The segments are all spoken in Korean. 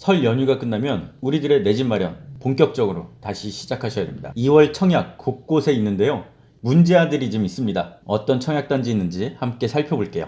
설 연휴가 끝나면 우리들의 내 집 마련 본격적으로 다시 시작하셔야 됩니다. 2월 청약 곳곳에 있는데요. 문제아들이 좀 있습니다. 어떤 청약단지 있는지 함께 살펴볼게요.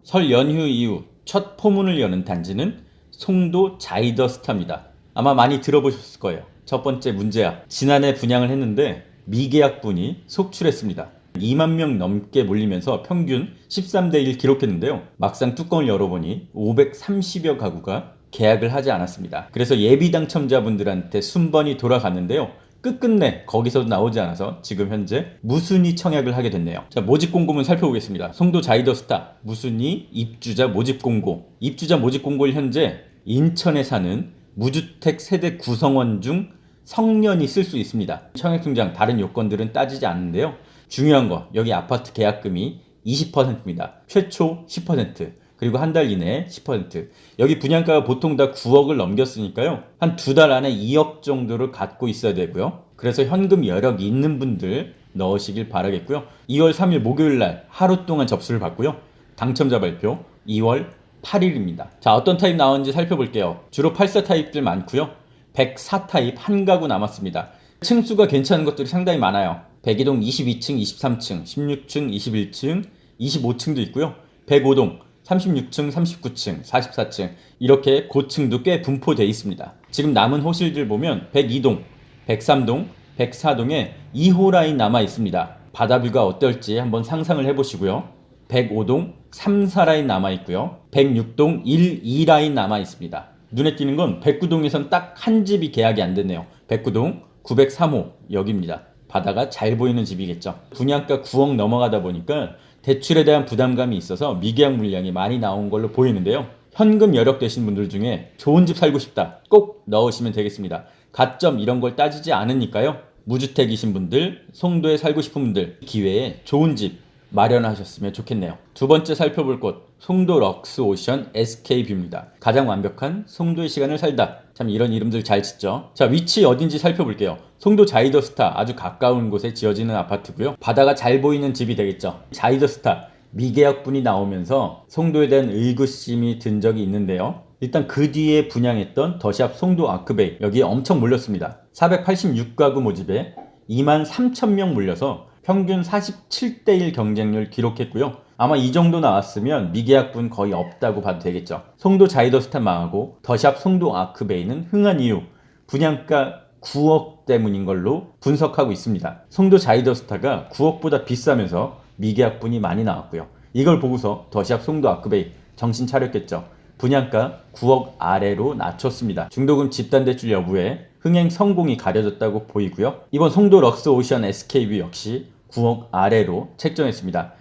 설 연휴 이후 첫 포문을 여는 단지는 송도 자이더스타입니다. 아마 많이 들어보셨을 거예요. 첫 번째 문제야. 지난해 분양을 했는데 미계약분이 속출했습니다. 2만 명 넘게 몰리면서 평균 13대 1 기록했는데요. 막상 뚜껑을 열어보니 530여 가구가 계약을 하지 않았습니다. 그래서 예비 당첨자분들한테 순번이 돌아갔는데요. 끝끝내 거기서도 나오지 않아서 지금 현재 무순위 청약을 하게 됐네요. 자, 모집 공고문 살펴보겠습니다. 송도 자이더스타 무순위 입주자 모집 공고. 입주자 모집 공고를 현재 인천에 사는 무주택 세대 구성원 중 성년이 쓸 수 있습니다. 청약통장 다른 요건들은 따지지 않는데요. 중요한 거, 여기 아파트 계약금이 20%입니다. 최초 10%, 그리고 한 달 이내에 10%. 여기 분양가가 보통 다 9억을 넘겼으니까요. 한 2달 안에 2억 정도를 갖고 있어야 되고요. 그래서 현금 여력이 있는 분들 넣으시길 바라겠고요. 2월 3일 목요일 날 하루 동안 접수를 받고요. 당첨자 발표 2월 8일입니다. 자, 어떤 타입 나왔는지 살펴볼게요. 주로 84 타입들 많고요. 104 타입 한 가구 남았습니다. 층수가 괜찮은 것들이 상당히 많아요. 102동 22층, 23층, 16층, 21층, 25층도 있고요. 105동 36층, 39층, 44층 이렇게 고층도 꽤 분포되어 있습니다. 지금 남은 호실들 보면 102동, 103동, 104동에 2호 라인 남아 있습니다. 바다뷰가 어떨지 한번 상상을 해보시고요. 105동 3, 4라인 남아 있고요. 106동 1, 2라인 남아 있습니다. 눈에 띄는 건 109동에선 딱 한 집이 계약이 안 됐네요. 109동 903호 여기입니다. 바다가 잘 보이는 집이겠죠. 분양가 9억 넘어가다 보니까 대출에 대한 부담감이 있어서 미계약 물량이 많이 나온 걸로 보이는데요. 현금 여력 되신 분들 중에 좋은 집 살고 싶다 꼭 넣으시면 되겠습니다. 가점 이런 걸 따지지 않으니까요. 무주택이신 분들, 송도에 살고 싶은 분들 기회에 좋은 집 마련하셨으면 좋겠네요. 두 번째 살펴볼 곳 송도 럭스오션 SK뷰입니다. 가장 완벽한 송도의 시간을 살다. 참 이런 이름들 잘 짓죠. 자, 위치 어딘지 살펴볼게요. 송도 자이더스타 아주 가까운 곳에 지어지는 아파트고요. 바다가 잘 보이는 집이 되겠죠. 자이더스타 미계약분이 나오면서 송도에 대한 의구심이 든 적이 있는데요. 일단 그 뒤에 분양했던 더샵 송도 아크베이 여기에 엄청 몰렸습니다. 486가구 모집에 2만 3천 명 몰려서 평균 47대 1 경쟁률 기록했고요. 아마 이 정도 나왔으면 미계약분 거의 없다고 봐도 되겠죠. 송도 자이더스타 망하고 더샵 송도 아크베이는 흥한 이유 분양가 9억 때문인 걸로 분석하고 있습니다. 송도 자이더스타가 9억보다 비싸면서 미계약분이 많이 나왔고요. 이걸 보고서 더샵 송도 아크베이 정신 차렸겠죠. 분양가 9억 아래로 낮췄습니다. 중도금 집단대출 여부에 흥행 성공이 가려졌다고 보이고요. 이번 송도 럭스오션 SK뷰 역시 9억 아래로 책정했습니다.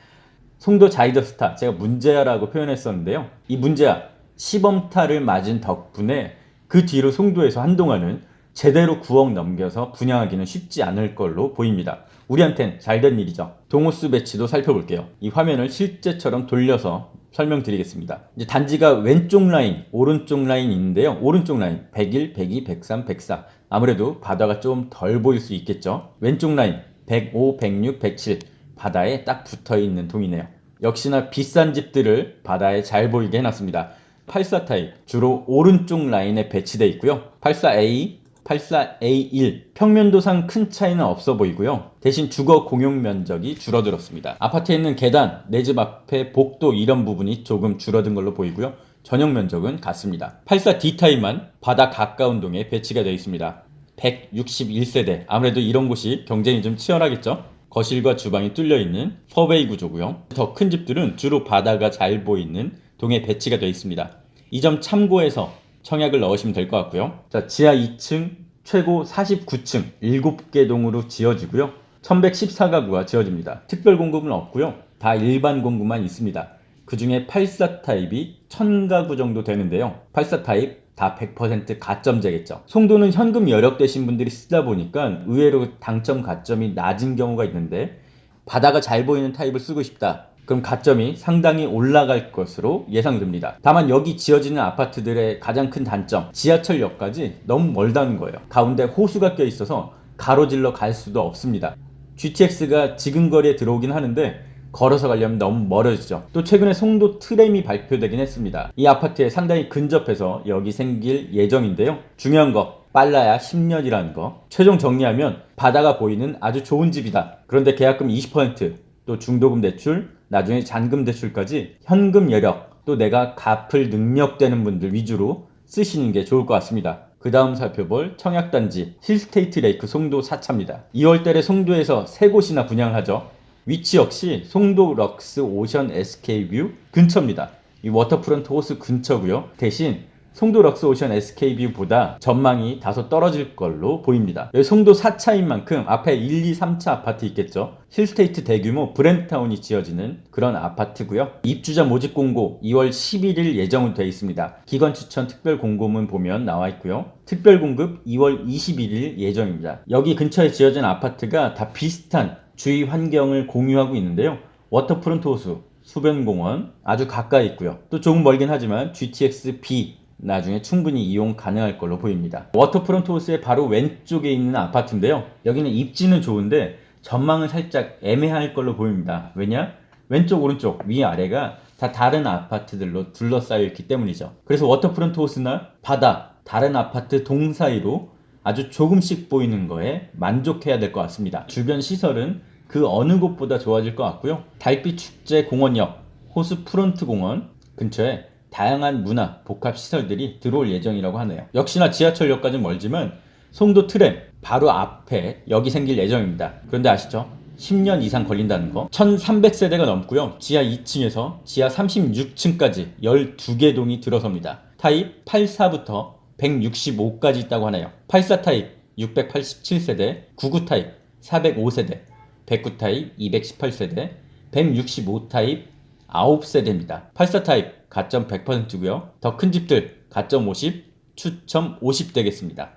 송도 자이더스타 제가 문제야라고 표현했었는데요. 이 문제야 시범타를 맞은 덕분에 그 뒤로 송도에서 한동안은 제대로 9억 넘겨서 분양하기는 쉽지 않을 걸로 보입니다. 우리한텐 잘된 일이죠. 동호수 배치도 살펴볼게요. 이 화면을 실제처럼 돌려서 설명드리겠습니다. 이제 단지가 왼쪽 라인, 오른쪽 라인이 있는데요. 오른쪽 라인 101, 102, 103, 104 아무래도 바다가 좀 덜 보일 수 있겠죠. 왼쪽 라인 105, 106, 107 바다에 딱 붙어있는 동이네요. 역시나 비싼 집들을 바다에 잘 보이게 해놨습니다. 84 타입 주로 오른쪽 라인에 배치되어 있고요. 84A, 84A1 평면도상 큰 차이는 없어 보이고요. 대신 주거 공용 면적이 줄어들었습니다. 아파트에 있는 계단, 내 집 앞에 복도 이런 부분이 조금 줄어든 걸로 보이고요. 전용 면적은 같습니다. 84D 타입만 바다 가까운 동에 배치가 되어 있습니다. 161세대 아무래도 이런 곳이 경쟁이 좀 치열하겠죠. 거실과 주방이 뚫려있는 4베이 구조고요. 더 큰 집들은 주로 바다가 잘 보이는 동에 배치가 되어 있습니다. 이 점 참고해서 청약을 넣으시면 될 것 같고요. 자, 지하 2층 최고 49층 7개 동으로 지어지고요. 1114가구가 지어집니다. 특별 공급은 없고요. 다 일반 공급만 있습니다. 그 중에 84 타입이 1000가구 정도 되는데요. 84 타입 다 100% 가점제겠죠. 송도는 현금 여력 되신 분들이 쓰다 보니까 의외로 당첨 가점이 낮은 경우가 있는데 바다가 잘 보이는 타입을 쓰고 싶다. 그럼 가점이 상당히 올라갈 것으로 예상됩니다. 다만 여기 지어지는 아파트들의 가장 큰 단점 지하철역까지 너무 멀다는 거예요. 가운데 호수가 껴있어서 가로질러 갈 수도 없습니다. GTX가 지근거리에 들어오긴 하는데 걸어서 가려면 너무 멀어지죠. 또 최근에 송도 트램이 발표되긴 했습니다. 이 아파트에 상당히 근접해서 여기 생길 예정인데요. 중요한 거 빨라야 10년이라는 거. 최종 정리하면 바다가 보이는 아주 좋은 집이다. 그런데 계약금 20%, 또 중도금 대출, 나중에 잔금 대출까지 현금 여력, 또 내가 갚을 능력 되는 분들 위주로 쓰시는 게 좋을 것 같습니다. 그 다음 살펴볼 청약단지 힐스테이트 레이크 송도 4차입니다. 2월달에 송도에서 3곳이나 분양을 하죠. 위치 역시 송도 럭스 오션 SK뷰 근처입니다. 이 워터프런트 호수 근처고요. 대신 송도 럭스 오션 SK뷰보다 전망이 다소 떨어질 걸로 보입니다. 여기 송도 4차인 만큼 앞에 1, 2, 3차 아파트 있겠죠. 힐스테이트 대규모 브랜드타운이 지어지는 그런 아파트고요. 입주자 모집 공고 2월 11일 예정으로 되어 있습니다. 기관 추천 특별 공고문 보면 나와 있고요. 특별 공급 2월 21일 예정입니다. 여기 근처에 지어진 아파트가 다 비슷한 주위 환경을 공유하고 있는데요. 워터프런트 호수, 수변공원 아주 가까이 있고요. 또 조금 멀긴 하지만 GTX B 나중에 충분히 이용 가능할 걸로 보입니다. 워터프런트 호수의 바로 왼쪽에 있는 아파트인데요. 여기는 입지는 좋은데 전망은 살짝 애매할 걸로 보입니다. 왜냐? 왼쪽 오른쪽 위아래가 다 다른 아파트들로 둘러싸여 있기 때문이죠. 그래서 워터프런트 호수나 바다 다른 아파트 동사이로 아주 조금씩 보이는 거에 만족해야 될 것 같습니다. 주변 시설은 그 어느 곳보다 좋아질 것 같고요. 달빛 축제 공원역, 호수 프론트 공원 근처에 다양한 문화, 복합 시설들이 들어올 예정이라고 하네요. 역시나 지하철역까지는 멀지만 송도 트램 바로 앞에 여기 생길 예정입니다. 그런데 아시죠? 10년 이상 걸린다는 거. 1300세대가 넘고요. 지하 2층에서 지하 36층까지 12개 동이 들어섭니다. 타입 84부터 165까지 있다고 하네요. 84 타입 687세대, 99 타입 405세대, 109 타입 218세대, 165 타입 9세대입니다. 84 타입 가점 100%고요. 더 큰 집들 가점 50, 추첨 50 되겠습니다.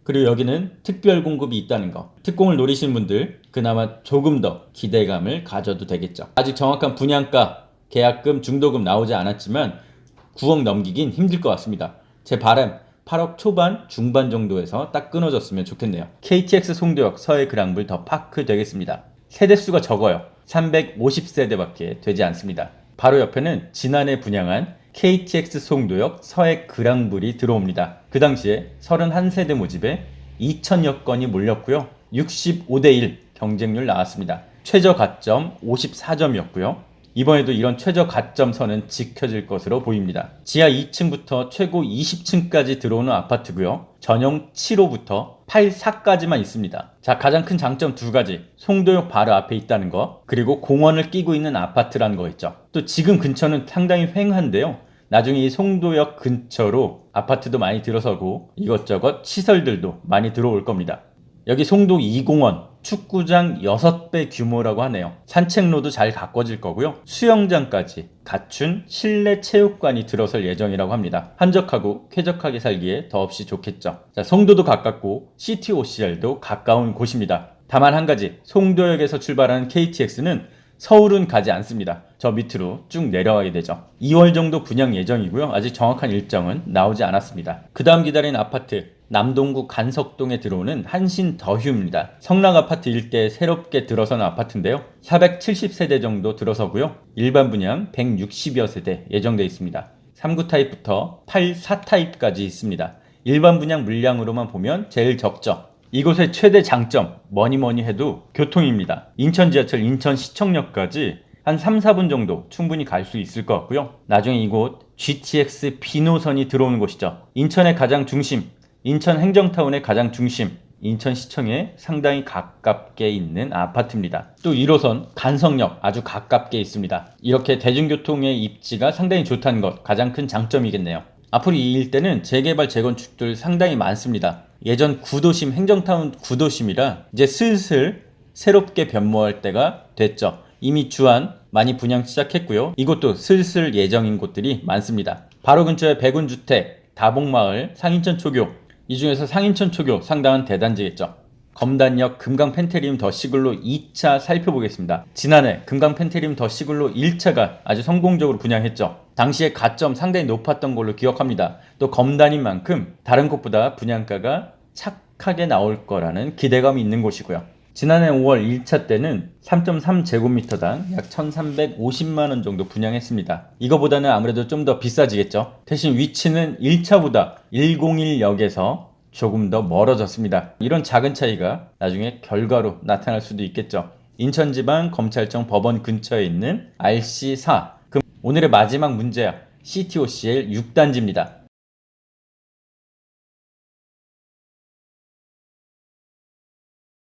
그리고 여기는 특별 공급이 있다는 거. 특공을 노리신 분들 그나마 조금 더 기대감을 가져도 되겠죠. 아직 정확한 분양가, 계약금, 중도금 나오지 않았지만 9억 넘기긴 힘들 것 같습니다. 제 바람 8억 초반, 중반 정도에서 딱 끊어졌으면 좋겠네요. KTX 송도역 서해 그랑블 더 파크 되겠습니다. 세대수가 적어요. 350세대밖에 되지 않습니다. 바로 옆에는 지난해 분양한 KTX 송도역 서해 그랑블이 들어옵니다. 그 당시에 31세대 모집에 2천여 건이 몰렸고요. 65대1 경쟁률 나왔습니다. 최저 가점 54점이었고요. 이번에도 이런 최저 가점 선은 지켜질 것으로 보입니다. 지하 2층부터 최고 20층까지 들어오는 아파트고요. 전용 7호부터 84까지만 있습니다. 자, 가장 큰 장점 두 가지. 송도역 바로 앞에 있다는 거, 그리고 공원을 끼고 있는 아파트라는 거 있죠. 또 지금 근처는 상당히 휑한데요. 나중에 이 송도역 근처로 아파트도 많이 들어서고 이것저것 시설들도 많이 들어올 겁니다. 여기 송도 2공원, 축구장 6배 규모라고 하네요. 산책로도 잘 가꿔질 거고요. 수영장까지 갖춘 실내 체육관이 들어설 예정이라고 합니다. 한적하고 쾌적하게 살기에 더없이 좋겠죠. 자, 송도도 가깝고 시티 OCR도 가까운 곳입니다. 다만 한 가지, 송도역에서 출발하는 KTX는 서울은 가지 않습니다. 저 밑으로 쭉 내려가게 되죠. 2월 정도 분양 예정이고요. 아직 정확한 일정은 나오지 않았습니다. 그 다음 기다린 아파트, 남동구 간석동에 들어오는 한신 더휴입니다. 성락 아파트 일대에 새롭게 들어선 아파트인데요. 470세대 정도 들어서고요. 일반 분양 160여 세대 예정되어 있습니다. 39 타입부터 84 타입까지 있습니다. 일반 분양 물량으로만 보면 제일 적죠. 이곳의 최대 장점, 뭐니 해도 교통입니다. 인천 지하철 인천시청역까지 한 3, 4분 정도 충분히 갈 수 있을 것 같고요. 나중에 이곳 GTX B 노선이 들어오는 곳이죠. 인천의 가장 중심, 인천 행정타운의 가장 중심, 인천시청에 상당히 가깝게 있는 아파트입니다. 또 1호선 간석역 아주 가깝게 있습니다. 이렇게 대중교통의 입지가 상당히 좋다는 것, 가장 큰 장점이겠네요. 앞으로 이 일대는 재개발 재건축들 상당히 많습니다. 예전 구도심, 행정타운 구도심이라 이제 슬슬 새롭게 변모할 때가 됐죠. 이미 주안 많이 분양 시작했고요. 이곳도 슬슬 예정인 곳들이 많습니다. 바로 근처에 백운주택, 다봉마을, 상인천 초교, 이 중에서 상인천 초교 상당한 대단지겠죠. 검단역 금강 펜테리움 더 시글로 2차 살펴보겠습니다. 지난해 금강 펜테리움 더 시글로 1차가 아주 성공적으로 분양했죠. 당시에 가점 상당히 높았던 걸로 기억합니다. 또 검단인 만큼 다른 곳보다 분양가가 착하게 나올 거라는 기대감이 있는 곳이고요. 지난해 5월 1차 때는 3.3제곱미터당 약 1,350만원 정도 분양했습니다. 이거보다는 아무래도 좀 더 비싸지겠죠. 대신 위치는 1차보다 101역에서 조금 더 멀어졌습니다. 이런 작은 차이가 나중에 결과로 나타날 수도 있겠죠. 인천지방검찰청 법원 근처에 있는 RC4. 그럼 오늘의 마지막 문제야. CTOCL 6단지입니다.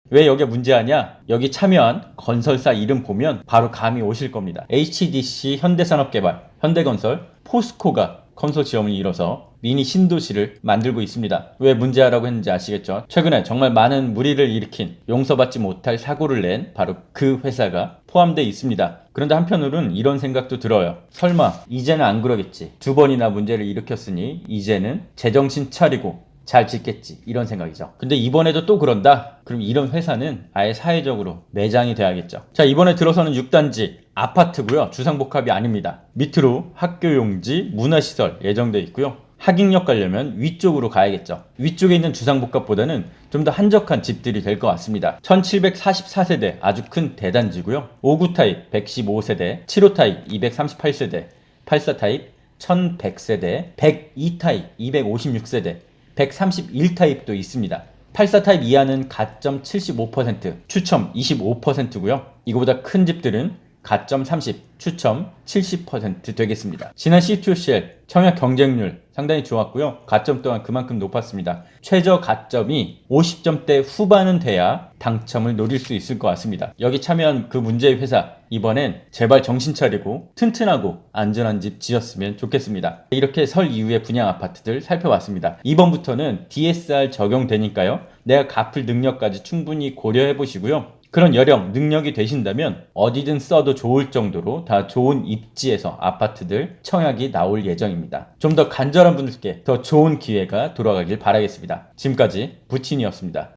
왜 여기가 문제하냐? 여기 참여한 건설사 이름 보면 바로 감이 오실 겁니다. HDC 현대산업개발, 현대건설, 포스코가 컨소시엄을 이뤄서 미니 신도시를 만들고 있습니다. 왜 문제하라고 했는지 아시겠죠? 최근에 정말 많은 물의를 일으킨 용서받지 못할 사고를 낸 바로 그 회사가 포함되어 있습니다. 그런데 한편으로는 이런 생각도 들어요. 설마 이제는 안 그러겠지. 2번이나 문제를 일으켰으니 이제는 제정신 차리고 잘 짓겠지, 이런 생각이죠. 근데 이번에도 또 그런다? 그럼 이런 회사는 아예 사회적으로 매장이 돼야겠죠. 자, 이번에 들어서는 6단지 아파트고요. 주상복합이 아닙니다. 밑으로 학교용지, 문화시설 예정되어 있고요. 하객역 가려면 위쪽으로 가야겠죠. 위쪽에 있는 주상복합보다는 좀 더 한적한 집들이 될 것 같습니다. 1744세대 아주 큰 대단지고요. 5구 타입 115세대, 7호 타입 238세대, 84 타입 1100세대, 102 타입 256세대, 131타입도 있습니다. 84 타입 이하는 가점 75%, 추첨 25%고요. 이거보다 큰 집들은 가점 30, 추첨 70% 되겠습니다. 지난 CTOCL 청약 경쟁률 상당히 좋았고요. 가점 또한 그만큼 높았습니다. 최저 가점이 50점대 후반은 돼야 당첨을 노릴 수 있을 것 같습니다. 여기 참여한 그 문제의 회사, 이번엔 제발 정신 차리고 튼튼하고 안전한 집 지었으면 좋겠습니다. 이렇게 설 이후의 분양 아파트들 살펴봤습니다. 이번부터는 DSR 적용되니까요. 내가 갚을 능력까지 충분히 고려해 보시고요. 그런 여력, 능력이 되신다면 어디든 써도 좋을 정도로 다 좋은 입지에서 아파트들 청약이 나올 예정입니다. 좀 더 간절한 분들께 더 좋은 기회가 돌아가길 바라겠습니다. 지금까지 부친이었습니다.